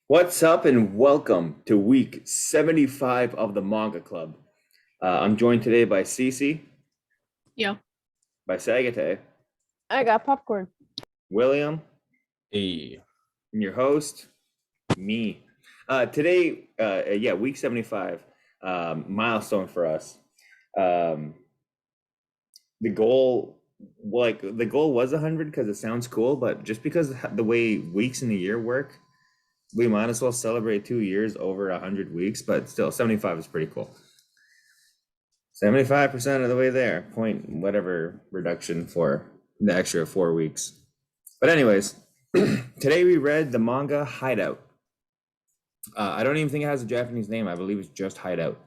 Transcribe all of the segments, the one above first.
What's up, and welcome to week 75 of the Manga Club. I'm joined today by Cece, Yeah. by Sagate, I got popcorn. William, Hey, and your host, me. Week 75, milestone for us. Um, the goal was 100 because it sounds cool, but just because the way weeks in the year work, we might as well celebrate 2 years over 100 weeks, but still, 75 is pretty cool. 75% of the way there, point whatever reduction for the extra 4 weeks. But anyways, today we read the manga Hideout. I don't even think it has a Japanese name. I believe it's just Hideout.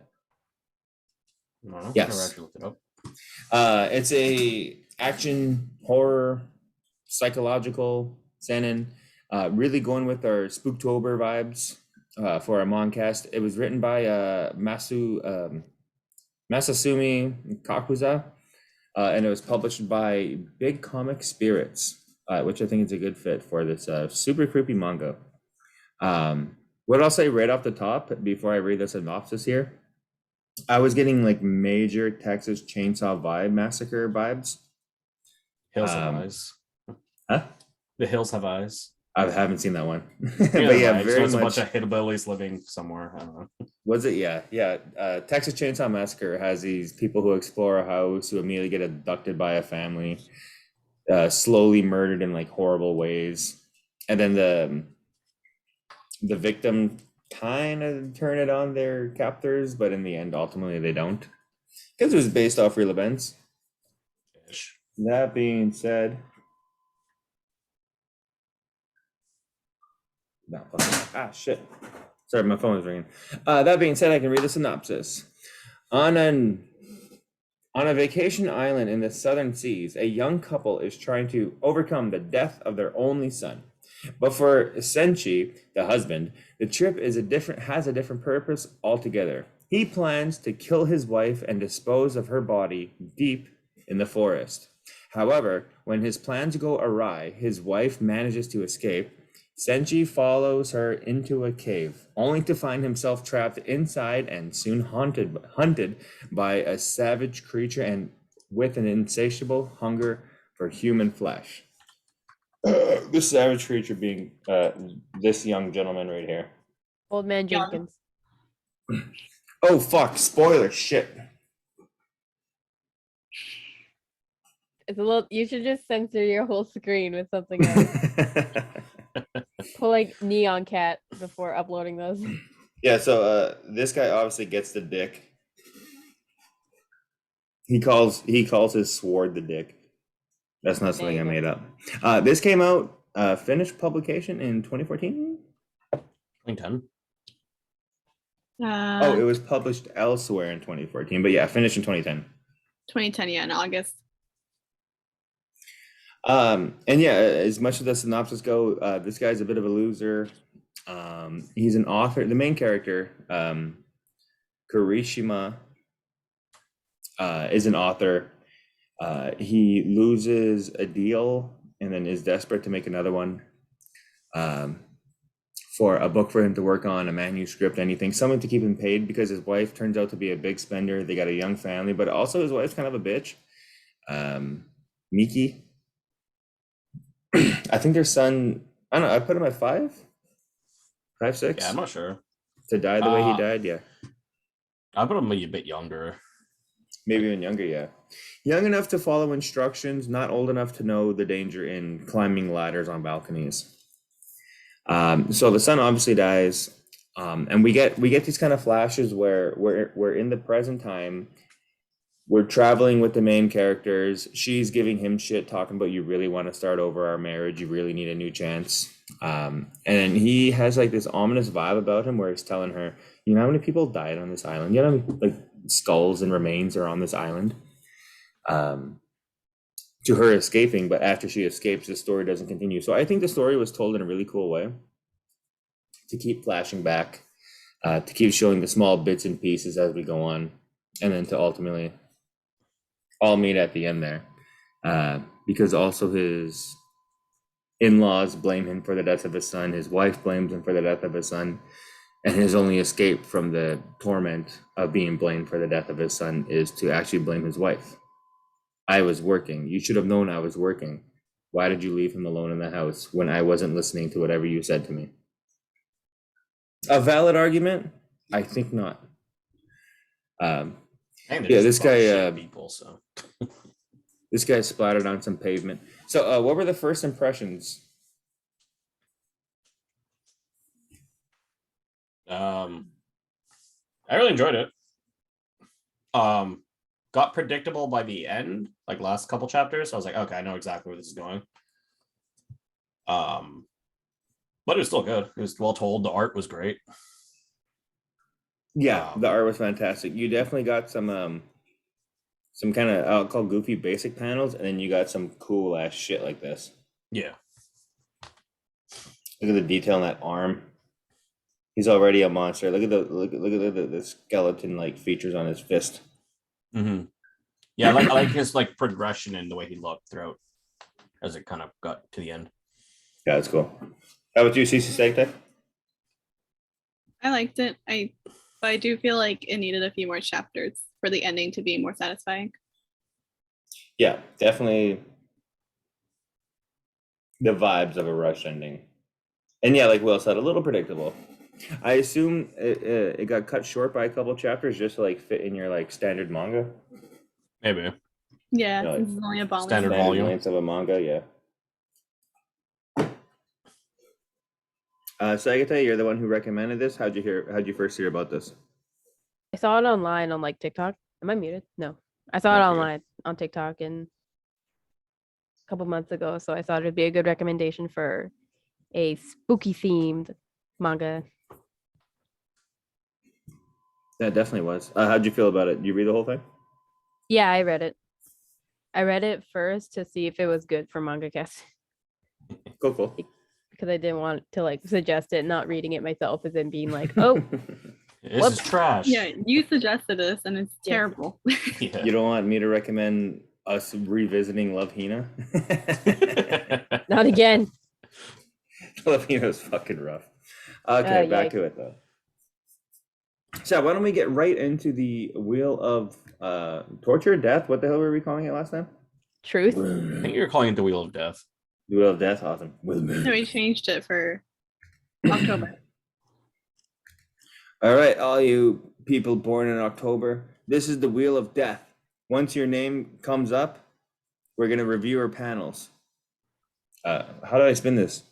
no, Yes. never actually looked it up. It's a action horror psychological seinen. Really going with our Spooktober vibes for our Moncast. It was written by Masasumi Kakuza, and it was published by Big Comic Spirits, which I think is a good fit for this super creepy manga. What I'll say right off the top before I read the synopsis here, I was getting like major Texas Chainsaw Massacre vibes. Hills have eyes. Huh? The hills have eyes. I haven't seen that one, Yeah, but yeah, right. very So it's much. a bunch of hillbillies living somewhere. I don't know. Was it? Yeah. Texas Chainsaw Massacre has these people who explore a house who immediately get abducted by a family, slowly murdered in like horrible ways, and then the victim kind of turn it on their captors, but in the end, ultimately they don't, because it was based off real events. Ish. That being said, no, shit. Sorry, my phone is ringing. That being said, I can read the synopsis. On a vacation island in the southern seas, a young couple is trying to overcome the death of their only son. But for Seichi, the husband, the trip has a different purpose altogether. He plans to kill his wife and dispose of her body deep in the forest. However, when his plans go awry, his wife manages to escape. Seichi follows her into a cave, only to find himself trapped inside and soon hunted by a savage creature and with an insatiable hunger for human flesh. This savage creature being this young gentleman right here. Old man Yeah. Jenkins. Oh fuck! Spoiler shit. It's a little. You should just censor your whole screen with something else. Put like Neon Cat before uploading those. Yeah. So this guy obviously gets the dick. He calls his sword the dick. That's not something I made up. This came out finished publication in 2014. 2010. Oh, it was published elsewhere in 2014, but yeah, finished in 2010. 2010, yeah, in August. And yeah, as much as the synopsis go, this guy's a bit of a loser. He's an author. The main character, Kirishima, is an author. He loses a deal and then is desperate to make another one. For a book for him to work on, a manuscript, anything, something to keep him paid, because his wife turns out to be a big spender. They got a young family, but also his wife's kind of a bitch. Miki. I think their son, I don't know, I put him at 5, 6. Yeah, I'm not sure. To die the way he died, yeah. I put him a bit younger. Maybe even younger, yeah. Young enough to follow instructions, not old enough to know the danger in climbing ladders on balconies. So the son obviously dies, and we get these kind of flashes where we're in the present time. We're traveling with the main characters. She's giving him shit, talking about, you really want to start over our marriage. You really need a new chance. And he has like this ominous vibe about him where he's telling her, you know how many people died on this island? You know how many like skulls and remains are on this island? To her escaping, but after she escapes, the story doesn't continue. So I think the story was told in a really cool way to keep flashing back, to keep showing the small bits and pieces as we go on, and then to ultimately all meet at the end there. Because also in-laws blame him for the death of his son. His wife blames him for the death of his son. And his only escape from the torment of being blamed for the death of his son is to actually blame his wife. I was working. You should have known I was working. Why did you leave him alone in the house when I wasn't listening to whatever you said to me? A valid argument? I think not. I think Yeah, they're this just a bunch of guy, shit people. So This guy splattered on some pavement. So, what were the first impressions? I really enjoyed it. Got predictable by the end, like last couple chapters. I was like, okay, I know exactly where this is going. But it was still good. It was well told. The art was great. Yeah, the art was fantastic. You definitely got some kind of I'll call goofy basic panels, and then you got some cool ass shit like this. Yeah. Look at the detail in that arm. He's already a monster. Look at the skeleton like features on his fist. Mm-hmm. Yeah, I like his like progression and the way he looked throughout as it kind of got to the end. Yeah, that's cool. How about you, CC Steak? I liked it. But I do feel like it needed a few more chapters for the ending to be more satisfying. Yeah, definitely the vibes of a rush ending. And yeah, like Will said, a little predictable. I assume it got cut short by a couple chapters just to like fit in your like standard manga. Maybe. Yeah, No, since it's only a volume. Standard volume. length of a manga, yeah. Sagata, you're the one who recommended this. How'd you first hear about this? I saw it online on like TikTok. Am I muted? No. I saw it No, you're good. online on TikTok and a couple months ago, so I thought it'd be a good recommendation for a spooky themed manga. That definitely was. How'd you feel about it? You read the whole thing? Yeah, I read it. I read it first to see if it was good for manga cast Cool. because I didn't want to like suggest it, not reading it myself, and then being like, oh, This Whoops. is trash. Yeah, you suggested this and it's Yeah. terrible. Yeah. You don't want me to recommend us revisiting Love Hina? not again. Love Hina's fucking rough. Okay, back yikes. to it though. So why don't we get right into the wheel of torture, death? What the hell were we calling it last time? Truth. I think you're calling it the Wheel of Death. The wheel of death, awesome. No, we changed it for October. All right, all you people born in October, this is the wheel of death. Once your name comes up, we're gonna review our panels. How do I spin this?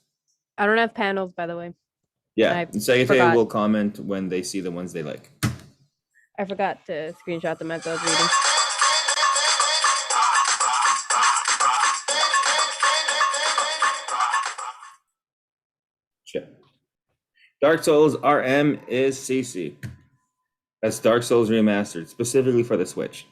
I don't have panels, by the way. Yeah, I Sagate forgot. will comment when they see the ones they like. I forgot to screenshot them as I was reading. Shit. Dark Souls RM is CC. That's Dark Souls Remastered, specifically for the Switch.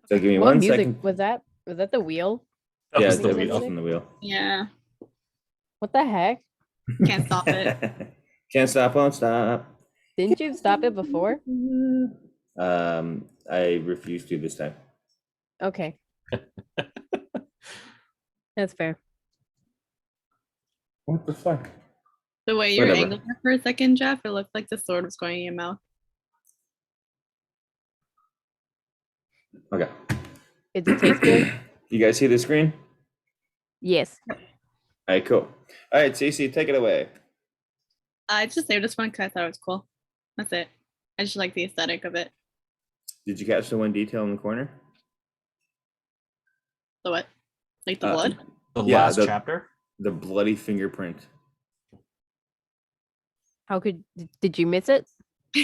So give me What one music second. was that? Was that the wheel? That Yeah, was it's the the music. wheel wheel. from the wheel. Yeah, What the heck? can't stop it. Can't stop, won't stop. Didn't you stop it before? I refuse to this time. Okay. That's fair. What the fuck? The way you're Whatever. angling for a second, Jeff, it looked like the sword was going in your mouth. Okay. Did it taste good? You guys see the screen? Yes. All right, cool. All right, CC, take it away. I just saved this one because I thought it was cool. That's it. I just like the aesthetic of it. Did you catch the one detail in the corner? The what? Like the blood? The Yeah, last the- chapter. The bloody fingerprint. How could did you miss it? I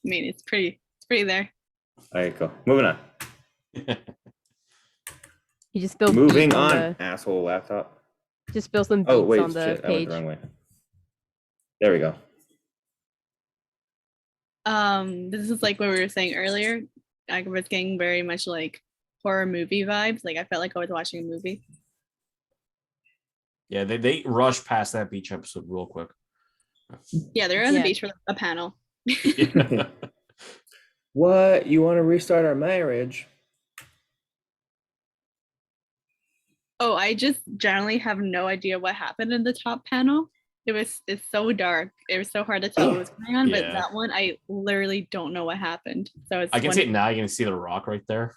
mean, it's pretty there. All right, cool. Moving on. You just spilled Moving beats on, the, asshole laptop. just spill some beats Oh, wait, on the shit. I went page. the wrong way. There we go. This is like what we were saying earlier. I was getting very much like horror movie vibes. Like I felt like I was watching a movie. Yeah, they rushed past that beach episode real quick. Yeah, they're on the Yeah. beach for a panel. What? You want to restart our marriage? Oh, I just generally have no idea what happened in the top panel. It's so dark. It was so hard to tell what was going on. But Yeah. that one, I literally don't know what happened. So it's I can one- see it now. You can see the rock right there.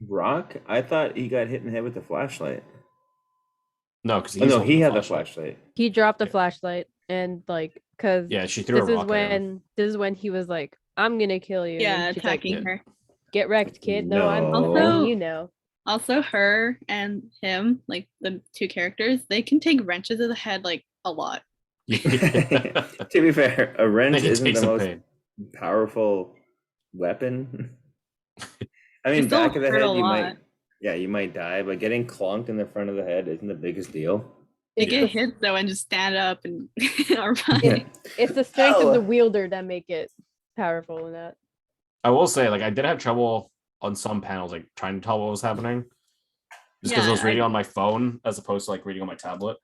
Rock? I thought he got hit in the head with the flashlight. No, because Oh, no, he had the flashlight. He dropped the Yeah. flashlight and like because Yeah, she threw this a is rock at him. when he was like, I'm gonna kill you. yeah, and she's like, attacking Yeah. her. get wrecked, kid. No, I'm No. attacking you now. Also, her and him, like the two characters, they can take wrenches to the head like a lot. To be fair, a wrench They isn't take the some most pain. powerful weapon. I It mean, still back of the hurt head, a you lot. might, yeah, you might die, but getting clonked in the front of the head isn't the biggest deal. They It's get the- hit though and just stand up and are fine. Yeah. It's the strength of the Ow. wielder that make it powerful in that. I will say, like, I did have trouble on some panels, like trying to tell what was happening, just because Yeah, I was reading I- on my phone as opposed to like reading on my tablet.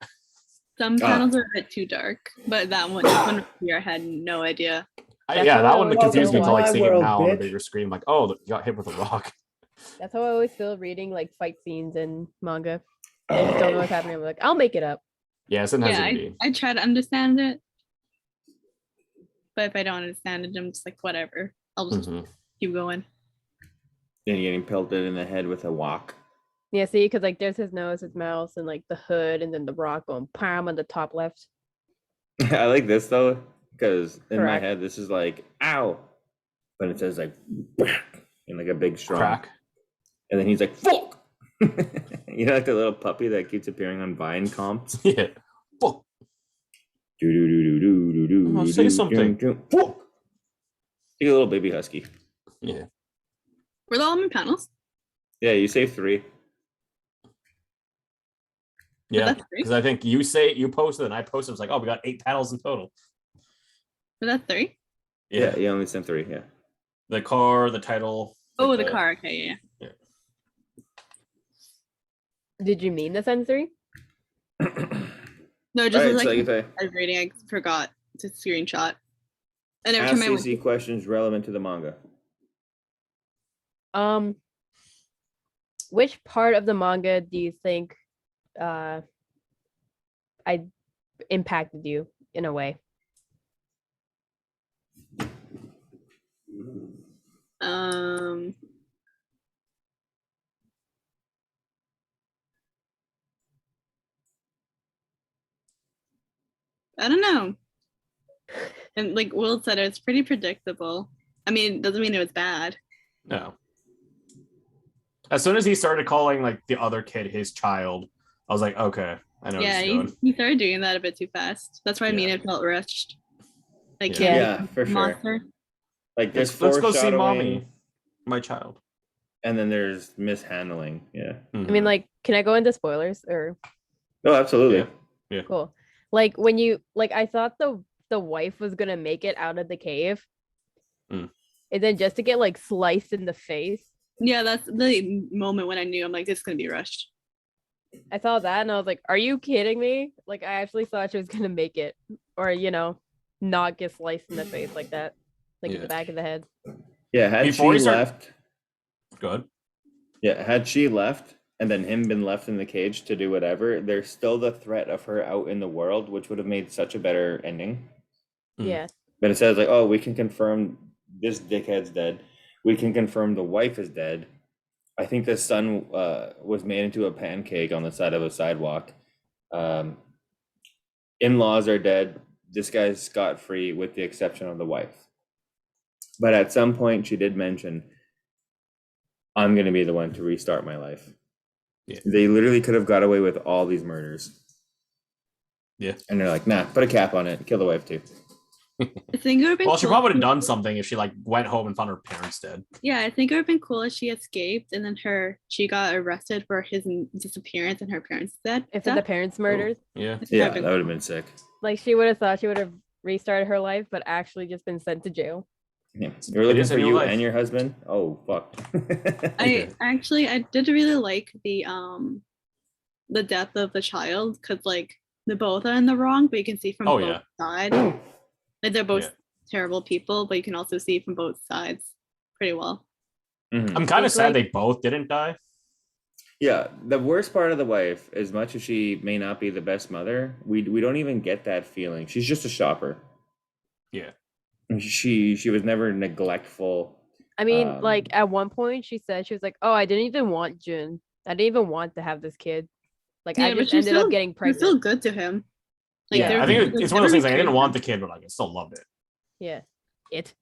Some Ah. panels are a bit too dark, but that one here I had no idea. That's Yeah, how that I one always confused me feel until like my seeing it world, now on the bitch. bigger screen. Like, oh, you got hit with a rock. That's how I always feel reading like fight scenes in manga. I just don't know what's happening. I'm like, I'll make it up. Yeah, sometimes Yeah, it indeed. I try to understand it, but if I don't understand it, I'm just like whatever. I'll just Mhm. keep going. And getting pelted in the head with a wok. Yeah, see, because like there's his nose, his mouth, and like the hood, and then the rock going palm on the top left. I like this though, because in my Correct. head, this is like, ow. But it says like, in like a big strong. Crack. And then he's like, fuck. You know, like the little puppy that keeps appearing on Vine comps? Yeah. Fuck. Do do do do do do do. Oh, say something. Fuck. Like a little baby husky. Yeah. Were they all in panels? Yeah, you say 3. Yeah. that's great. Because I think you posted and I posted. It was like, oh, we got 8 panels in total. Were that 3? Yeah, you only sent 3. Yeah. The car, the title. Oh, like the car. Okay, yeah. Did you mean the sensory? No, just All right, as, like so I was reading, I forgot to screenshot. And every ask time I went, CC questions relevant to the manga. Which part of the manga do you think I impacted you in a way? I don't know. And like Will said, it's pretty predictable. I mean, it doesn't mean it was bad. No. As soon as he started calling like the other kid his child, I was like, okay, I know what Yeah, he's doing. he started doing that a bit too fast. That's why I mean Yeah. it felt rushed. Like Yeah. Yeah, for sure. monster. Like there's Let's go see foreshadowing, mommy, my child. and then there's mishandling. Yeah. I Mhm. mean, like, can I go into spoilers or Oh, absolutely. Yeah. cool? Like when you like, I thought the wife was gonna make it out of the cave, Mm. and then just to get like sliced in the face. Yeah, that's the moment when I knew I'm like, this is gonna be rushed. I saw that and I was like, "Are you kidding me?" Like, I actually thought she was gonna make it, or not get sliced in the face like that, like in Yeah. the back of the head. Yeah, had Before she he started- left, Good. yeah, had she left and then him been left in the cage to do whatever, there's still the threat of her out in the world, which would have made such a better ending. Mm. Yeah, But it says like, oh, we can confirm this dickhead's dead. We can confirm the wife is dead. I think the son was made into a pancake on the side of a sidewalk. In-laws are dead. This guy's scot-free with the exception of the wife. But at some point she did mention, I'm going to be the one to restart my life. Yeah. They literally could have got away with all these murders. Yeah. And they're like, nah, put a cap on it and kill the wife too. I think it would have been Well, she cool probably would if- have done something if she like went home and found her parents dead. Yeah, I think it would have been cool if she escaped and then she got arrested for his disappearance and her parents dead. if the parents murdered, Yeah. Yeah, that would have been sick. like she would have thought she would have restarted her life, but actually just been sent to jail. Yeah. You're looking is a for new you life. and your husband? Oh, fuck. I did really like the death of the child because like they both are in the wrong, but you can see from Oh, both yeah. sides. Like they're both Yeah. terrible people, but you can also see from both sides pretty well. Mhm. I'm kind of It's sad like- they both didn't die. Yeah, the worst part of the wife, as much as she may not be the best mother, we don't even get that feeling. She's just a shopper. Yeah. She was never neglectful. I mean, like at one point she said she was like, "Oh, I didn't even want Jun. I didn't even want to have this kid. Like I Yeah, but just ended up getting She's still pregnant." good to him. Yeah, they're- I think it's one of those things. Like, I didn't cared want for the kid, but like I still loved it. Yeah. It.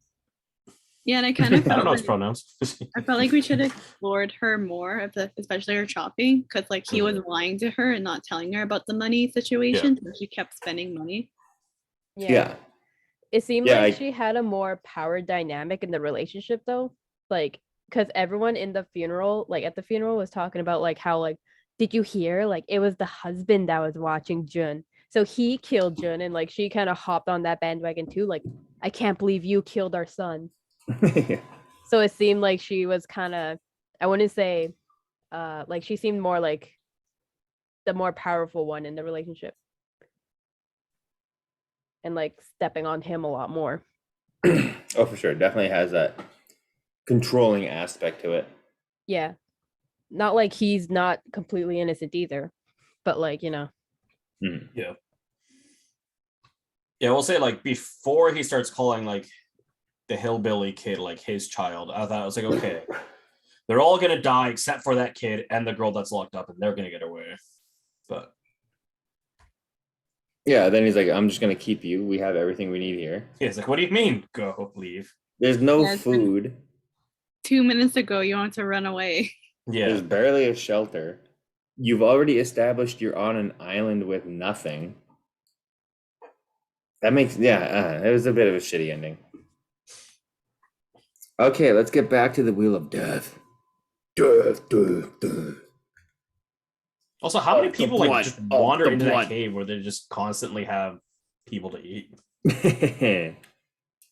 Yeah, and I kind of I don't felt know its like, pronouns. I felt like we should have explored her more, especially her shopping, because like he was lying to her and not telling her about the money situation, so she kept spending money. Yeah. It seemed Yeah, like she had a more power dynamic in the relationship though. Like, because everyone in the funeral, like at the funeral, was talking about like how like, did you hear? Like it was the husband that was watching Jun. So he killed Jun and like she kind of hopped on that bandwagon too. Like, I can't believe you killed our son. So it seemed like she was kind of, I wouldn't say like she seemed more like the more powerful one in the relationship. And like stepping on him a lot more. Oh, for sure. Definitely has that controlling aspect to it. Yeah. Not like he's not completely innocent either, but like, you know. Yeah. Yeah, we'll say like before he starts calling like the hillbilly kid like his child, I thought I was like, okay, they're all gonna die except for that kid and the girl that's locked up, and they're gonna get away. But yeah, then he's like, I'm just gonna keep you. We have everything we need here. yeah, it's like, what do you mean? Go, leave. There's no Yeah, it's been- food. 2 minutes ago, you want to run away. Yeah. There's barely a shelter. You've already established you're on an island with nothing. That makes, it was a bit of a shitty ending. Okay, let's get back to the Wheel of Death. Death. Also, how many The people blood. like just Oh, wander the into blood. that cave where they just constantly have people to eat?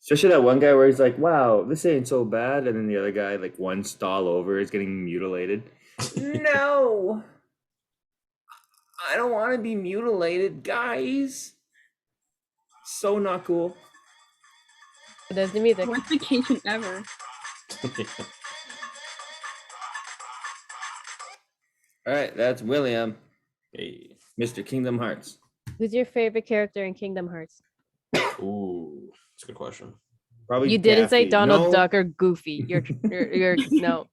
Especially that one guy where he's like, wow, this ain't so bad. And then the other guy, like one stall over, is getting mutilated. No. I don't want to be mutilated, guys. So not cool. But there's the music. Worst vacation ever. All right, that's William, Hey. Mr. Kingdom Hearts. Who's your favorite character in Kingdom Hearts? Ooh, that's a good question. Probably You didn't say Daffy. Donald No. Duck or Goofy. You're no.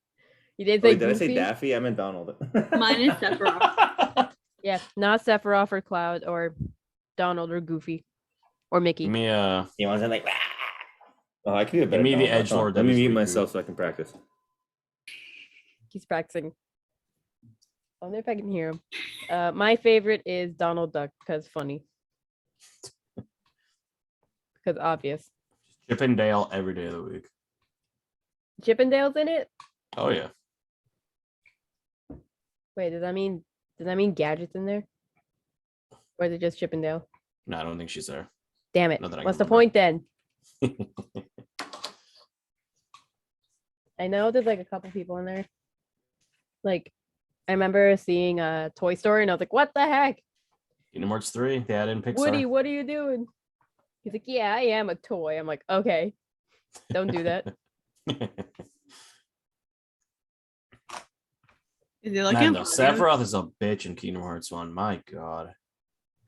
You didn't say Wait, did I Goofy. say Daffy? I meant Donald. Mine is Sephiroth. Yeah, not Sephiroth or Cloud or Donald or Goofy or Mickey. Give me He wasn't like, oh, I can do a better. me the Donald. edgelord Hold on, that Let me is mute Riku. myself so I can practice. He's practicing. I wonder if I can hear him. My favorite is Donald Duck because funny. Because obvious. Chip and Dale every day of the week. Chippendale's in it? Oh yeah. Wait, does that mean Gadget's in there? Or is it just Chippendale? No, I don't think she's there. Damn it. Not that I What's can the point then? I know there's like a couple people in there. Like, I remember seeing a Toy Story and I was like, what the heck? Kingdom Hearts 3, they added in Pixar. Woody, what are you doing? He's like, yeah, I am a toy. I'm like, okay. Don't do that. Is he looking Man, at though, videos? Sephiroth is a bitch in Kingdom Hearts 1. My god.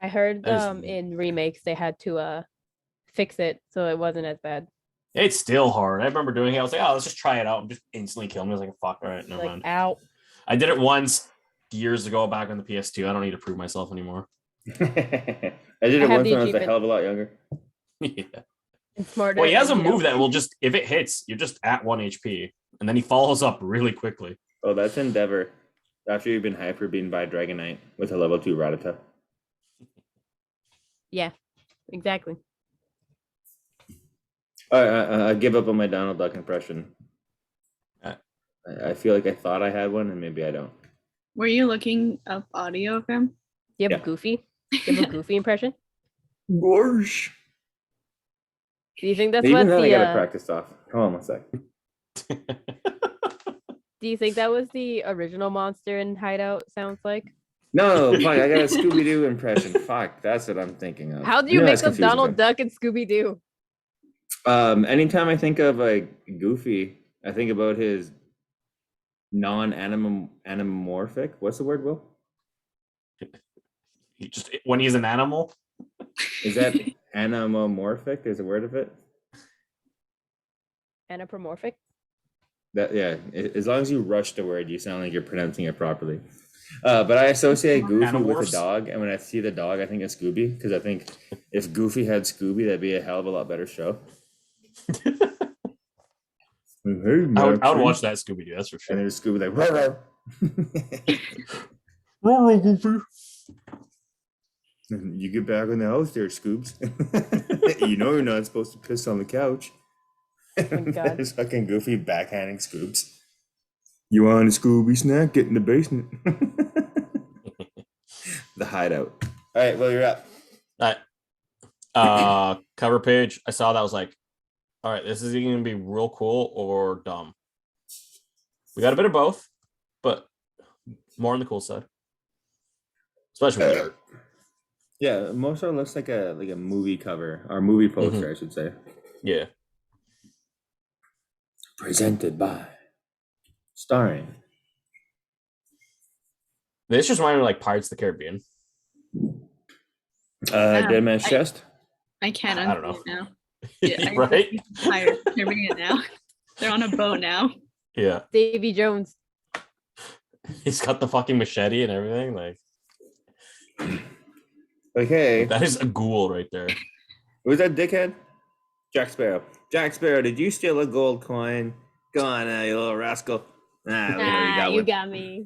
I heard That is- in remakes they had to fix it so it wasn't as bad. It's still hard. I remember doing it. I was like, oh, let's just try it out and just instantly kill me. I was like, fuck, all right, never Like, mind. ow. I did it once years ago back on the PS2. I don't need to prove myself anymore. I did I it have once the when I was a achievement. hell of a lot younger. Yeah. And smarter. Well, he has a and, you know, move that will just, if it hits, you're just at 1 HP. And then he follows up really quickly. Oh, that's Endeavor. After you've been hyper beaten by Dragonite with a level 2 Rattata. Yeah, exactly. I give up on my Donald Duck impression. Uh. I feel like I thought I had one, and maybe I don't. Were you looking up audio of him? Do you have Yeah. a Goofy? Do you have a Goofy impression? Gorsh. Do you think that's Even what then, I gotta the practice off. Hold on one sec. do you think that was the original monster in Hideout sounds like? No, fuck, I got a Scooby Doo impression. Fuck, that's what I'm thinking of. How do you know mix that's up confusing Donald them. Duck and Scooby Doo? Anytime I think of like Goofy, I think about his non-anamorphic. What's the word, Will? He just when he's an animal. Is that anamorphic? There's a word of it. Anthropomorphic. That yeah. As long as you rush the word, you sound like you're pronouncing it properly. But I associate Goofy with a Animorphs? dog, and when I see the dog, I think of Scooby because I think if Goofy had Scooby, that'd be a hell of a lot better show. Hey, I would Maxie. watch that Scooby Doo. That's for And sure. there's Scooby like, "Roar, Roar, Goofy. you get back in the house there, Scoobs. You know you're not supposed to piss on the couch." my God. There's fucking Goofy backhanding Scoobs. You want a Scooby snack? Get in the basement. The Hideout. All right, well, you're up. Cover page. I saw that. I was like, all right, this is either gonna be real cool or dumb. We got a bit of both, but more on the cool side, especially with art. Yeah, most of it looks like a movie cover or movie poster, I should say. Yeah. Presented by, starring. This just reminded me of, like Pirates of the Caribbean. Dead Man's Chest. I can't I don't unsee know. it now. Yeah, Right? I'm tired. They're bringing it now. They're on a boat now. Yeah. Davy Jones. He's got the fucking machete and everything. Like Okay. that is a ghoul right there. Was that dickhead? Jack Sparrow. Jack Sparrow, did you steal a gold coin? Go on, you little rascal. Ah, you one. got me.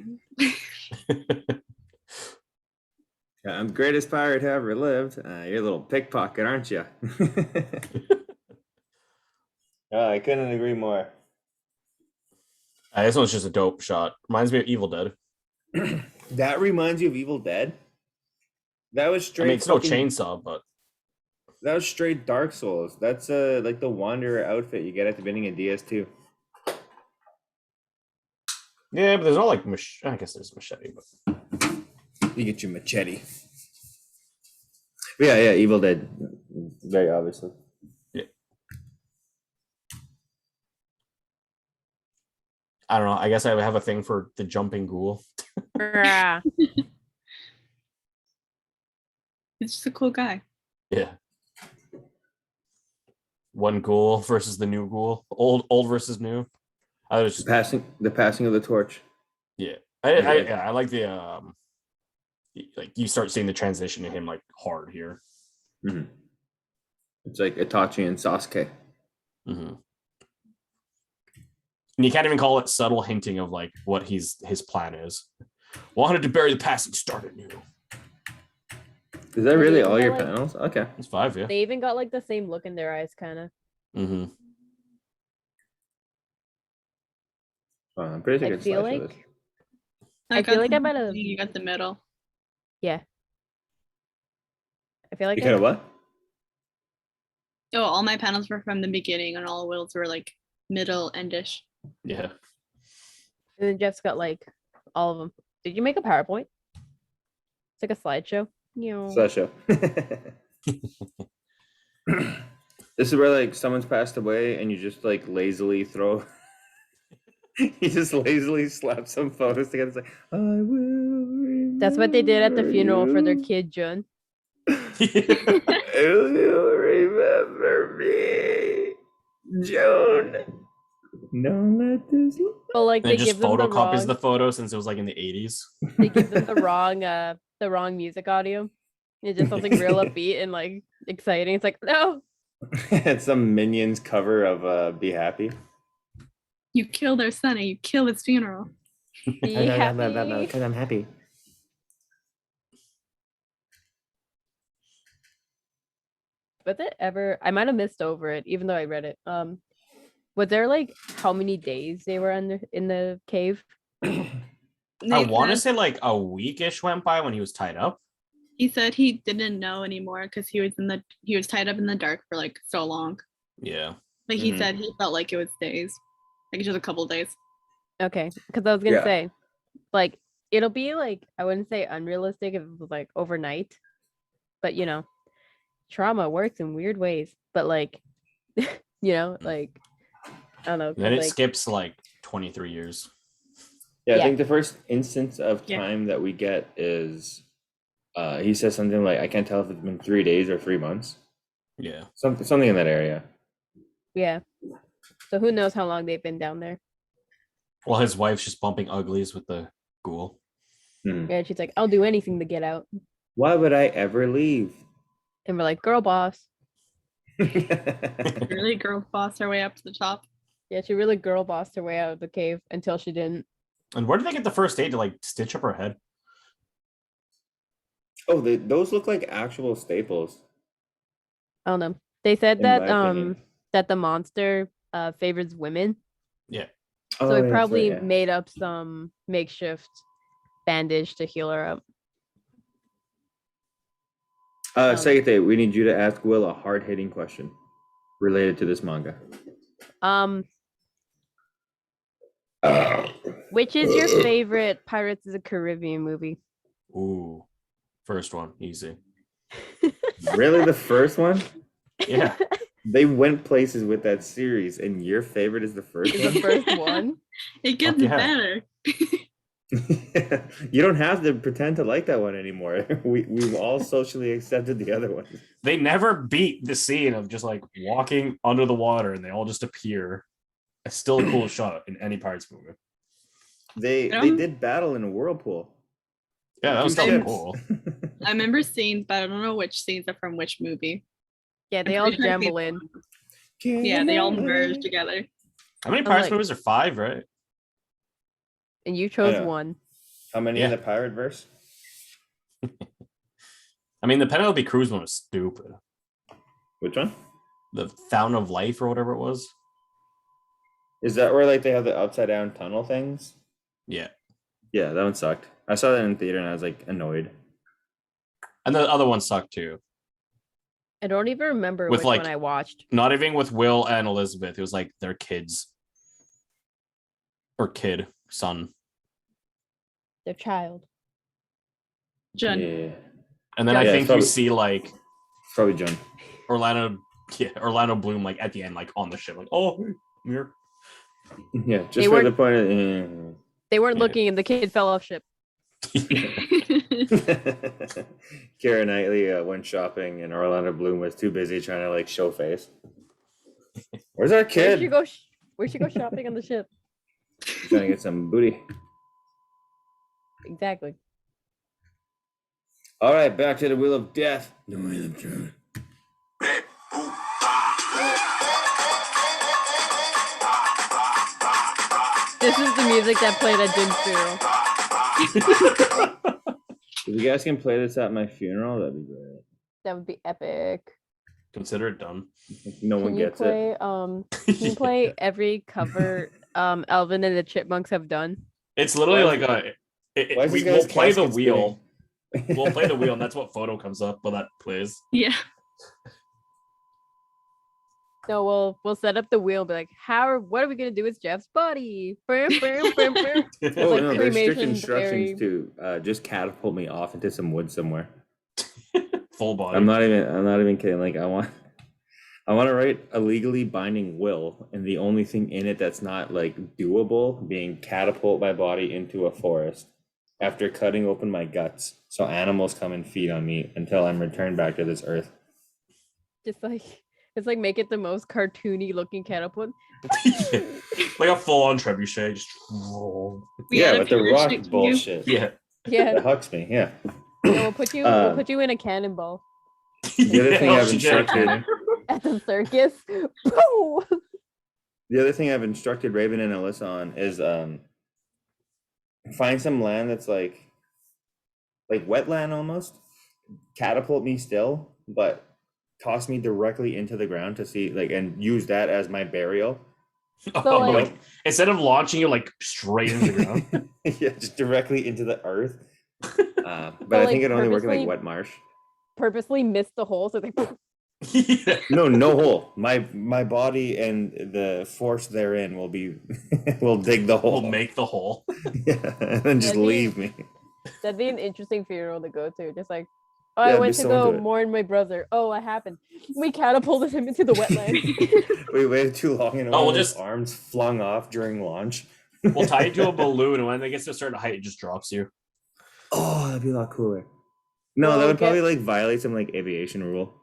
I'm the greatest pirate who ever lived. You're a little pickpocket, aren't you? Oh, I couldn't agree more. This one's just a dope shot. Reminds me of Evil Dead. That reminds you of Evil Dead? That was straight. I mean, it's no chainsaw, but that was straight Dark Souls. That's like the Wanderer outfit you get at the beginning of DS2. yeah, but there's no like I guess there's machete, but You get your machete. Yeah, Evil Dead. Very obviously. yeah. I don't know. I guess I have a thing for the jumping ghoul. Rah. It's just a cool guy. Yeah. One ghoul versus the new ghoul. Old versus new. I was just The passing of the torch. yeah. I like the like you start seeing the transition in him like hard here. Mm-hmm. It's like Itachi and Sasuke. Mm-hmm. And you can't even call it subtle hinting of like what his plan is. Wanted to bury the past and start anew. Is that really all your like- panels? Okay. It's 5, yeah. They even got like the same look in their eyes, kind of. Mm-hmm. I'm pretty sure I it's feel slide for like this. I feel like I might got have- You got the middle. yeah. I feel like You kind of what? Oh, all my panels were from the beginning, and all Will's were like middle endish. Yeah. And then Jeff's got like all of them. Did you make a PowerPoint? It's like a slideshow. No. Slideshow. This is where like someone's passed away and you just like lazily throw. You just lazily slap some photos together. It's like, I will. That's what they did at the funeral for their you. kid, Jun. Will you remember me, Joan? Don't let this. But like And they it just give them the photocopies wrong, the photo since it was like in the 80s. they give them the wrong music audio. It's just something real upbeat and like exciting. It's like, no. It's some Minions cover of "Be Happy." You kill their son and you kill his funeral. Be happy. Because I'm happy. Was it ever? I might have missed over it, even though I read it. Was there like how many days they were in the cave? I They want to said- say like a weekish went by when he was tied up. He said he didn't know anymore because he was tied up in the dark for like so long. Yeah. But he Mhm. said he felt like it was days, like just a couple days. Okay, because I was gonna Yeah. say, like, it'll be like I wouldn't say unrealistic if it was like overnight, but you know, trauma works in weird ways. But like, you know, like I don't know. 'cause, Then it like, skips like 23 years. Yeah, I Yeah. think the first instance of Yeah. time that we get is he says something like, I can't tell if it's been 3 days or 3 months. Yeah. Something in that area. Yeah. So who knows how long they've been down there? Well, his wife's just bumping uglies with the ghoul. Hmm. Yeah, she's like, I'll do anything to get out. Why would I ever leave? And we're like, girl boss. Really girl boss her way up to the top. Yeah, she really girl bossed her way out of the cave until she didn't. And where did they get the first aid to like stitch up her head? Oh, those look like actual staples. I don't know. They said In that my opinion. that the monster favors women. Yeah. So Oh, he yeah, probably that's right, made up some makeshift bandage to heal her up. Saite, we need you to ask Will a hard-hitting question related to this manga. Which is your favorite Pirates of the Caribbean movie? Ooh. First one, easy. Really, the first one? Yeah. They went places with that series, and your favorite is the first Is the one? first one? It gets yeah. better. You don't have to pretend to like that one anymore. We've all socially accepted the other ones. They never beat the scene of just like walking under the water and they all just appear. It's still a cool shot in any Pirates movie. They Um, did battle in a whirlpool. Yeah, that was Two kind of ships. cool. I remember scenes, but I don't know which scenes are from which movie. Yeah, they I'm all pretty sure I jumble see- in. Yeah, they all merge together. How many I'm Pirates like- movies are 5, right? And you chose know. one. How many in Yeah. the pirate verse? I mean, the Penelope Cruz one was stupid. Which one? The Fountain of Life or whatever it was. Is that where like they have the upside down tunnel things? Yeah. Yeah, that one sucked. I saw that in theater and I was like annoyed. And the other one sucked too. I don't even remember With, which like- one I watched. Not even with Will and Elizabeth. It was like their kids. Or kid, son. Their child. Jun. Yeah, And then I Yeah, think probably- you see like probably John. Orlando Bloom like at the end, like on the ship, like, oh, I'm here. Yeah, just They for the weren't- point of. They weren't Yeah. looking and the kid fell off ship. Keira Knightley went shopping and Orlando Bloom was too busy trying to like show face. Where's our Where'd she kid? go? Where'd she go shopping on the ship? Trying to get some booty. Exactly. All right, back to the Wheel of Death. The Wheel of Truth. This is the music that played at Jim's funeral. If you guys can play this at my funeral, that'd be great. That would be epic. Consider it done. No one Can you gets play it. can you play every cover Alvin and the Chipmunks have done? It's literally Why like is- a. Why is We'll this guy's play the casket wheel. spinning? We'll play the wheel, and that's what photo comes up while that plays. Yeah. No, we'll set up the wheel and be like, what are we gonna do with Jeff's body? Brum, brum, brum, brum. Oh like no, there's strict cremation, instructions buried. to just catapult me off into some wood somewhere. Full body. I'm not even kidding. Like I want to write a legally binding will, and the only thing in it that's not like doable being catapult my body into a forest after cutting open my guts so animals come and feed on me until I'm returned back to this earth. Just like it's like make it the most cartoony looking catapult. Like a full-on trebuchet. Just roll. We Yeah, gotta but the rock parachute you. bullshit. Yeah. Yeah, That hucks me. Yeah. we'll put you in a cannonball The other thing Oh, I've she did. instructed. at the circus. Woo! The other thing I've instructed Raven and Alyssa on is find some land that's like wetland almost. Catapult me still, but toss me directly into the ground to see and use that as my burial. So, like, like- instead of launching you like straight into the ground. Yeah, just directly into the earth. But I like, think it only works in like purposely- wet marsh. Purposely missed the hole, so they Yeah. No hole. My body and the force therein will dig the hole. We'll make the hole. Yeah, and then just That'd be- leave me. that'd be an interesting funeral to go to. Just like, oh, Yeah, I I'd went be to so go into it. mourn my brother. Oh, what happened? We catapulted him into the wetland. We waited too long and Oh, all we'll his just- arms flung off during launch. We'll tie you to a balloon, and when it gets to a certain height, it just drops you. Oh, that'd be a lot cooler. No, that We'll would probably get- like violate some like aviation rule.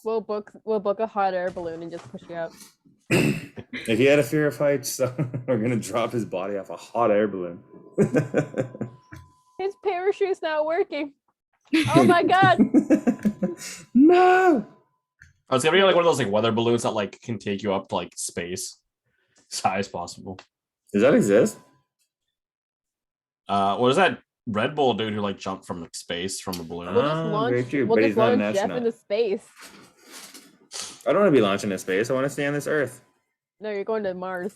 We'll book a hot air balloon and just push you out. If he had a fear of heights, so we're gonna drop his body off a hot air balloon. His parachute's not working. Oh my god. No. Oh, it's gonna be like one of those like weather balloons that like can take you up to like space, as high as possible. Does that exist? What was that Red Bull dude who like jumped from like space from a balloon? We'll just Ah, launch. very true, We'll but just he's not an launch Jeff astronaut. into space. I don't want to be launching into space. I want to stay on this Earth. No, you're going to Mars.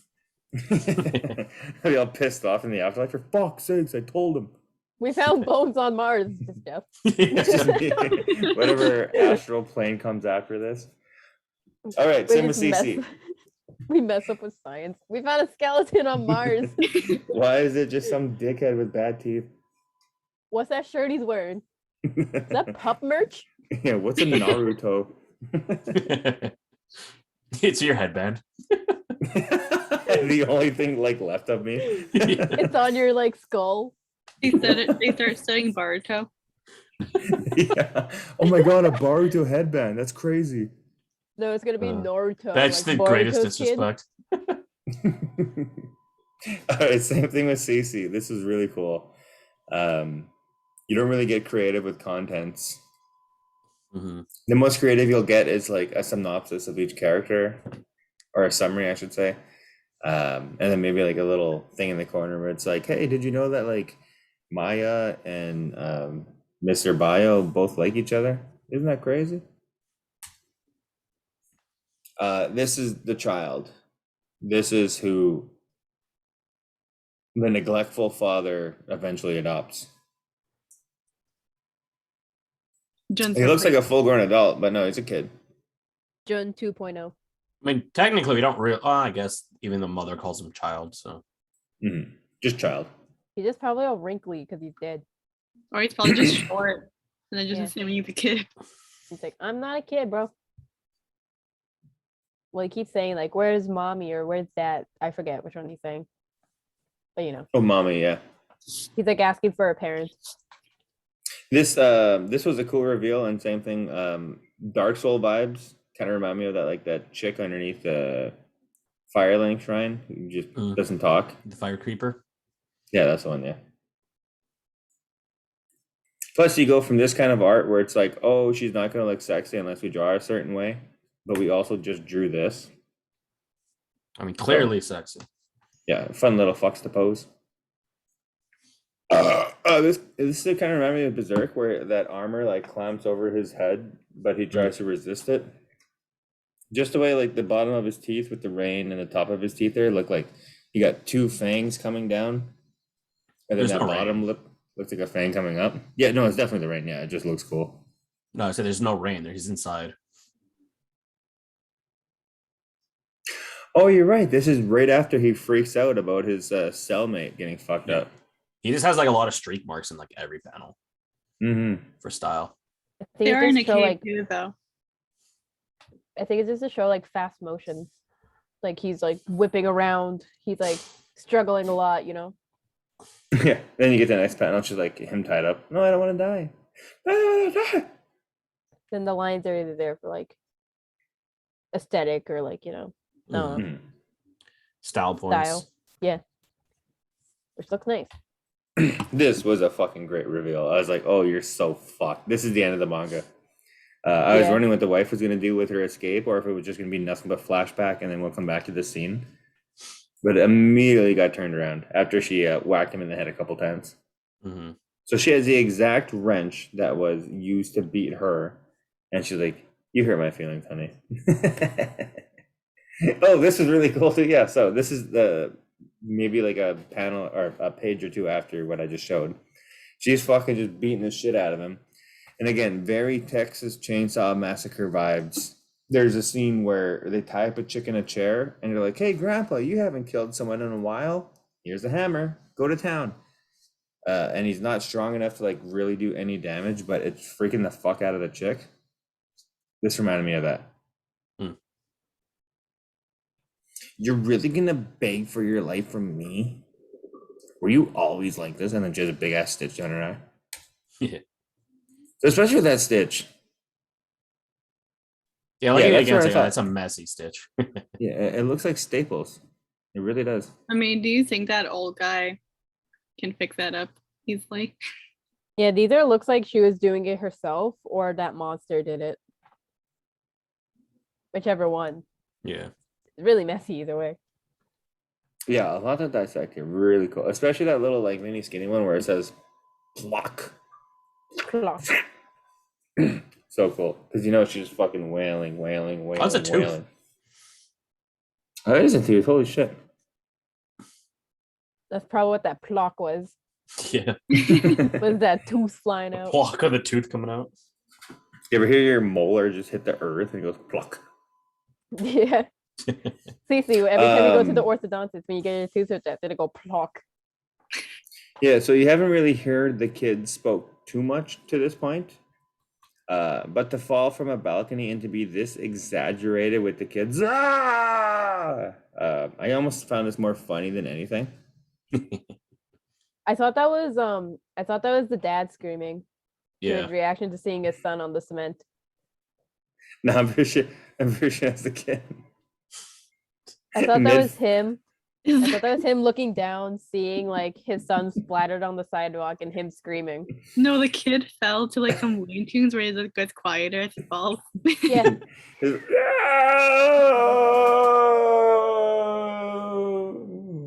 I'd be all pissed off in the afterlife. For fuck's sakes, I told him. We found bones on Mars, just Jeff. It's just me. Whatever astral plane comes after this. All right, We same with just CC. We mess up with science. We found a skeleton on Mars. Why is it just some dickhead with bad teeth? What's that shirt he's wearing? Is that pup merch? Yeah, what's a Naruto? It's your headband. The only thing like left of me. It's on your like skull. They start studying Baruto. Yeah. Oh my god, a Baruto headband. That's crazy. No, it's gonna be Uh, Naruto. That's like the greatest Boruto's kid. disrespect. All right, same thing with CC. This is really cool. You don't really get creative with contents. Mhm. The most creative you'll get is like a synopsis of each character, or a summary, I should say. And then maybe like a little thing in the corner where it's like, hey, did you know that like Maya and Mr. Bio both like each other? Isn't that crazy? This is the child. This is who the neglectful father eventually adopts. Jun's He looks like a full-grown adult, but no, he's a kid. Jun 2.0. I mean, technically, we don't really. I guess even the mother calls him child. So Mhm. Just child. He's just probably all wrinkly because he's dead. Or he's probably just short. And then just Yeah. assuming he's a kid. He's like, I'm not a kid, bro. Well, he keeps saying like, "Where's mommy?" or "Where's dad?" I forget which one he's saying, but you know, Oh, mommy, yeah. he's like asking for a parent. This was a cool reveal, and same thing. Dark Soul vibes kind of remind me of that, like that chick underneath the Firelink shrine who just doesn't talk. the fire creeper. Yeah, that's the one. Yeah. Plus, you go from this kind of art where it's like, oh, she's not gonna look sexy unless we draw a certain way, but we also just drew this. I mean, clearly sexy. Yeah, fun little fucks to pose. This kind of reminded me of Berserk, where that armor like clamps over his head, but he tries to resist it. Just the way like the bottom of his teeth with the rain and the top of his teeth there look like he got two fangs coming down, and then There's that no bottom rain. lip looks like a fang coming up. Yeah, no, it's definitely the rain. Yeah, it just looks cool. No, I said there's no rain there. He's inside. Oh, you're right. This is right after he freaks out about his cellmate getting fucked Yeah. up. He just has like a lot of streak marks in like every panel Mm-hmm. for style. I They think are it's in a just show cave like too, though. I think it's just to show like fast motion. Like he's like whipping around. He's like struggling a lot, you know. Yeah. Then you get the next panel, she's like him tied up. No, I don't want to die. I don't want to die. Then the lines are either there for like aesthetic or like, you know, no, Mhm. Style points. style. Yeah. Which looks nice. This was a fucking great reveal. I was like, oh, you're so fucked. This is the end of the manga. I was Yeah. wondering what the wife was going to do with her escape, or if it was just going to be nothing but flashback and then we'll come back to this scene. But it immediately got turned around after she whacked him in the head a couple times. Mhm. So she has the exact wrench that was used to beat her. And she's like, you hurt my feelings, honey. Oh, this is really cool too. Yeah, so this is the maybe like a panel or a page or two after what I just showed. She's fucking just beating the shit out of him. And again, very Texas Chainsaw Massacre vibes. There's a scene where they tie up a chick in a chair and they're like, hey, Grandpa, you haven't killed someone in a while. Here's a hammer. Go to town. And he's not strong enough to like really do any damage, but it's freaking the fuck out of the chick. This reminded me of that. You're really gonna beg for your life from me? Were you always like this? And then just a big ass stitch down her eye. Yeah. Especially with that stitch. Yeah, looking that's against what I it, thought. it's a messy stitch. Yeah, it looks like staples. It really does. I mean, do you think that old guy can fix that up easily? Yeah, it either looks like she was doing it herself or that monster did it. Whichever one. Yeah. It's really messy either way. Yeah, a lot of dissecting. Really cool. Especially that little like mini skinny one where it says pluck. Clock. So cool. Because you know she's fucking wailing. That's a tooth. wailing. Oh, it is a tooth. Holy shit. That's probably what that clock was. Yeah. Was that tooth flying out? Block of the tooth coming out. You ever hear your molar just hit the earth and it goes pluck? Yeah. Cece, every time you go to the Um, orthodontist, when you get your tooth checked, it'll go plock. Yeah, so you haven't really heard the kids spoke too much to this point. But to fall from a balcony and to be this exaggerated with the kids, I almost found this more funny than anything. I thought that was the dad screaming. Yeah. His reaction to seeing his son on the cement. No, I'm pretty sure that's the kid. I thought that Mid- was him. I thought that was him looking down, seeing like his son splattered on the sidewalk and him screaming. No, the kid fell to like some Looney Tunes where it gets quieter as he falls. Yeah.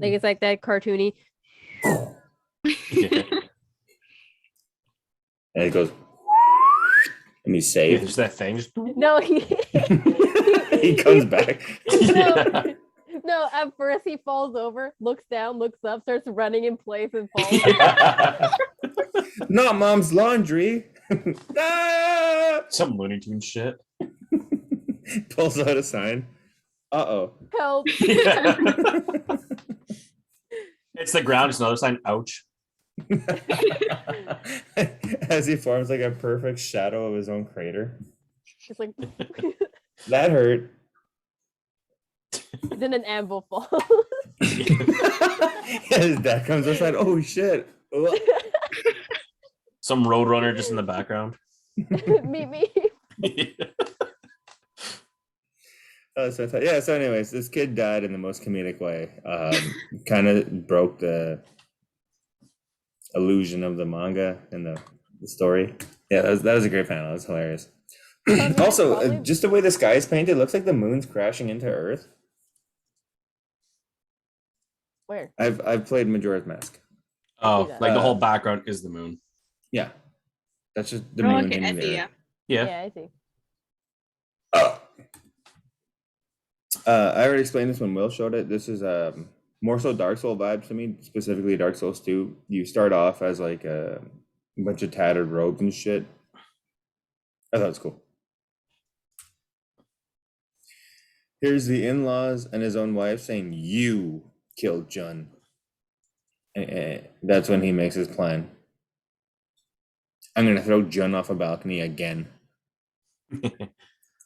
Like it's like that cartoony. Yeah. And it goes, and he's Yeah, saved. there's that thing. Just... No, He comes back. no, no, at first he falls over, looks down, looks up, starts running in place and falls. Not mom's laundry. Ah! Some Looney Tunes shit. Pulls out a sign. Uh-oh. Help. It's the ground, it's another sign. Ouch. As he forms like a perfect shadow of his own crater. Just like That hurt. then an anvil falls. His dad comes outside. Oh shit. Ugh. Some roadrunner just in the background. Meet me. So anyways, this kid died in the most comedic way. Kind of broke the illusion of the manga and the story. Yeah, that was a great panel. It was hilarious. Also, probably- just the way the sky is painted, looks like the moon's crashing into Earth. Where? I've played Majora's Mask. Oh, that. like the whole background is the moon. Yeah, that's just the Oh, moon okay, hitting I the see, Earth. yeah. Yeah. I see. I already explained this when Will showed it. This is more so Dark Soul vibes to me, specifically Dark Souls 2. You start off as like a bunch of tattered robes and shit. I thought it was cool. Here's the in-laws and his own wife saying, "You killed Jun." And that's when he makes his plan. I'm gonna throw Jun off a balcony again.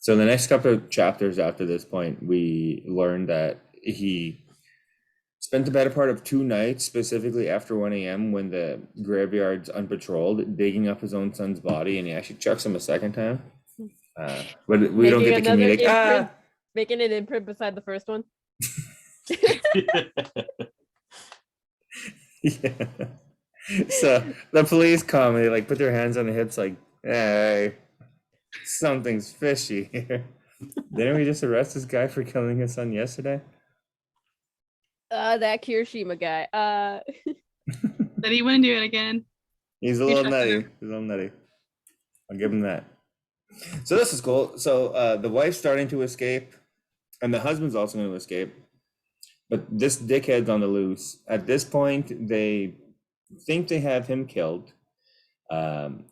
So the next couple of chapters after this point, we learned that he spent the better part of 2 nights, specifically after 1 a.m. when the graveyard's unpatrolled, digging up his own son's body, and he actually chucks him a second time. But we don't get the another comedic. imprint, making an imprint beside the first one. Yeah. So the police come and they like put their hands on the hips like, hey, something's fishy here. Didn't we just arrest this guy for killing his son yesterday? That Kirishima guy. That he wouldn't do it again. He's a You little shut nutty. him. He's a little nutty. I'll give him that. So this is cool. So the wife's starting to escape, and the husband's also going to escape. But this dickhead's on the loose. At this point, they think they have him killed.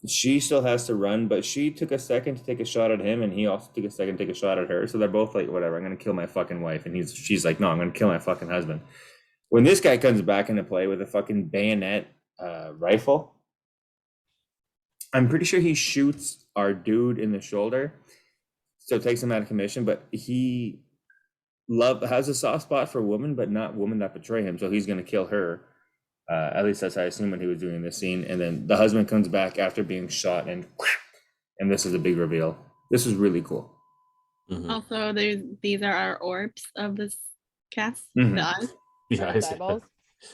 She still has to run, but she took a second to take a shot at him, and he also took a second to take a shot at her. So they're both like, whatever, I'm going to kill my fucking wife. And she's like, no, I'm going to kill my fucking husband. When this guy comes back into play with a fucking bayonet rifle, I'm pretty sure he shoots our dude in the shoulder, so it takes him out of commission. But he has a soft spot for women, but not women that betray him. So he's gonna kill her. At least that's how I assume when he was doing this scene. And then the husband comes back after being shot, and this is a big reveal. This was really cool. Also, these are our orbs of this cast. Mhm. The eyes. Yeah, Those eyeballs.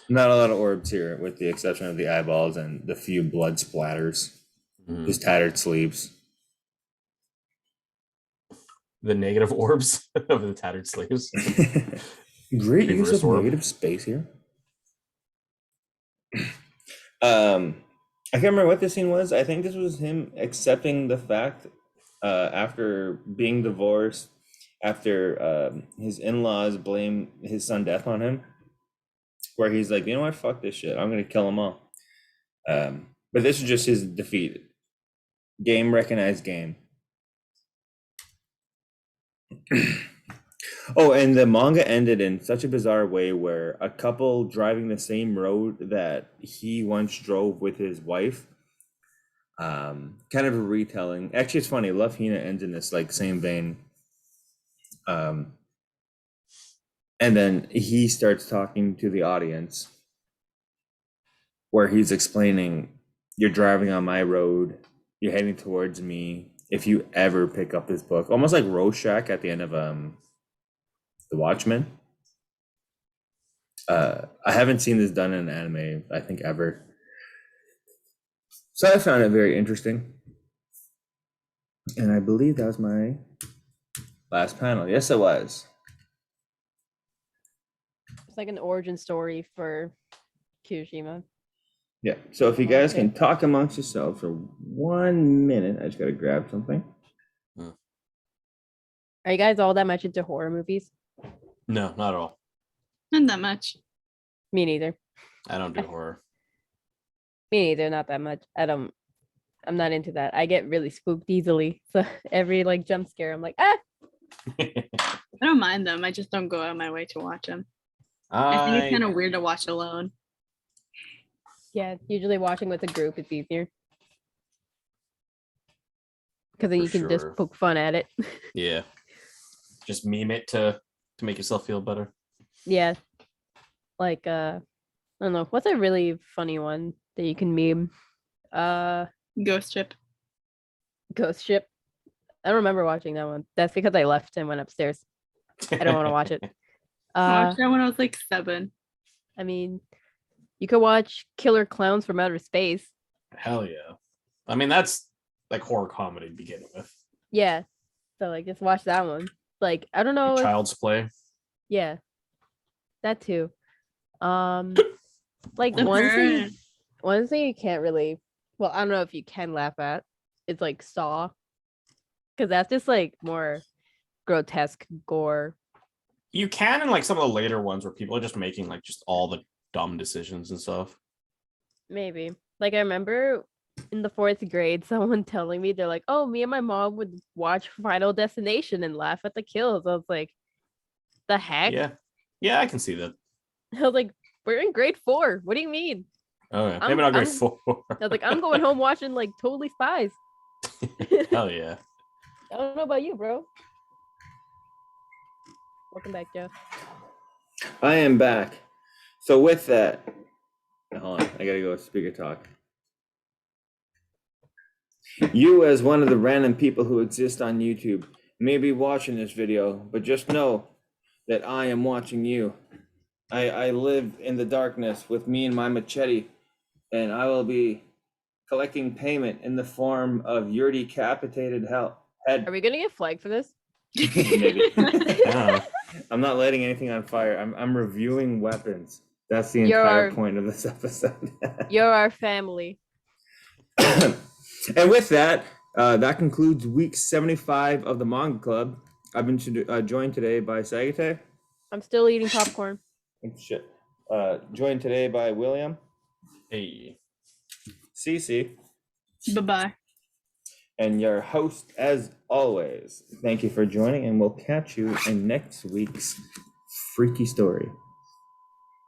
Not a lot of orbs here, with the exception of the eyeballs and the few blood splatters. His tattered sleeves. The negative orbs of the tattered sleeves. Great use Reverse of orb. negative space here. I can't remember what this scene was. I think this was him accepting the fact after being divorced, after his in-laws blame his son death on him, where he's like, you know what, fuck this shit, I'm gonna kill them all. But this is just his defeat. Game recognized game. Oh, and the manga ended in such a bizarre way where a couple driving the same road that he once drove with his wife, kind of a retelling. Actually, it's funny. Love Hina ends in this like same vein. And then he starts talking to the audience where he's explaining, you're driving on my road, you're heading towards me. If you ever pick up this book, almost like Rorschach at the end of The Watchmen. I haven't seen this done in an anime, I think, ever. So I found it very interesting. And I believe that was my last panel. Yes, it was. It's like an origin story for Kirishima. Yeah. So if you guys Okay. can talk amongst yourselves for 1 minute, I just gotta grab something. Are you guys all that much into horror movies? No, not at all. Not that much. Me neither. I don't do horror. Me neither, not that much. I'm not into that. I get really spooked easily. So every like jump scare, I'm like, ah. I don't mind them. I just don't go out of my way to watch them. I think it's kind of weird to watch alone. Yeah, usually watching with a group is easier. Because then For you can just sure. poke fun at it. Yeah. Just meme it to make yourself feel better. Yeah. Like I don't know, what's a really funny one that you can meme? Ghost Ship. Ghost Ship. I don't remember watching that one. That's because I left and went upstairs. I don't want to watch it. I watched that when I was like 7. I mean, you could watch Killer Clowns from Outer Space. Hell yeah. I mean, that's like horror comedy to begin with. Yeah. So like just watch that one. Like I don't know. Like if- Child's Play. Yeah. That too. Like The Purge. one thing you can't really, well, I don't know if you can laugh at, is like Saw. Because that's just like more grotesque gore. You can in like some of the later ones where people are just making like just all the dumb decisions and stuff. Maybe. Like I remember in the 4th grade, someone telling me, they're like, oh, me and my mom would watch Final Destination and laugh at the kills. I was like, the heck? Yeah. Yeah, I can see that. I was like, we're in grade 4. What do you mean? Oh yeah. I'm- Maybe not grade I'm- 4. I was like, I'm going home watching like Totally Spies. Hell yeah. I don't know about you, bro. Welcome back, Joe. I am back. So with that, hold on, I gotta go with speaker talk. You, as one of the random people who exist on YouTube, may be watching this video, but just know that I am watching you. I live in the darkness with me and my machete, and I will be collecting payment in the form of your decapitated head. Are we gonna get flagged for this? Maybe. Yeah. I'm not lighting anything on fire. I'm reviewing weapons. That's the You're entire our- point of this episode. You're our family. And with that, that concludes week 75 of the Manga Club. I've been joined today by Sagite. I'm still eating popcorn. Oh, shit. Joined today by William, Hey. Cece, Bye-bye. and your host, as always. Thank you for joining, and we'll catch you in next week's freaky story.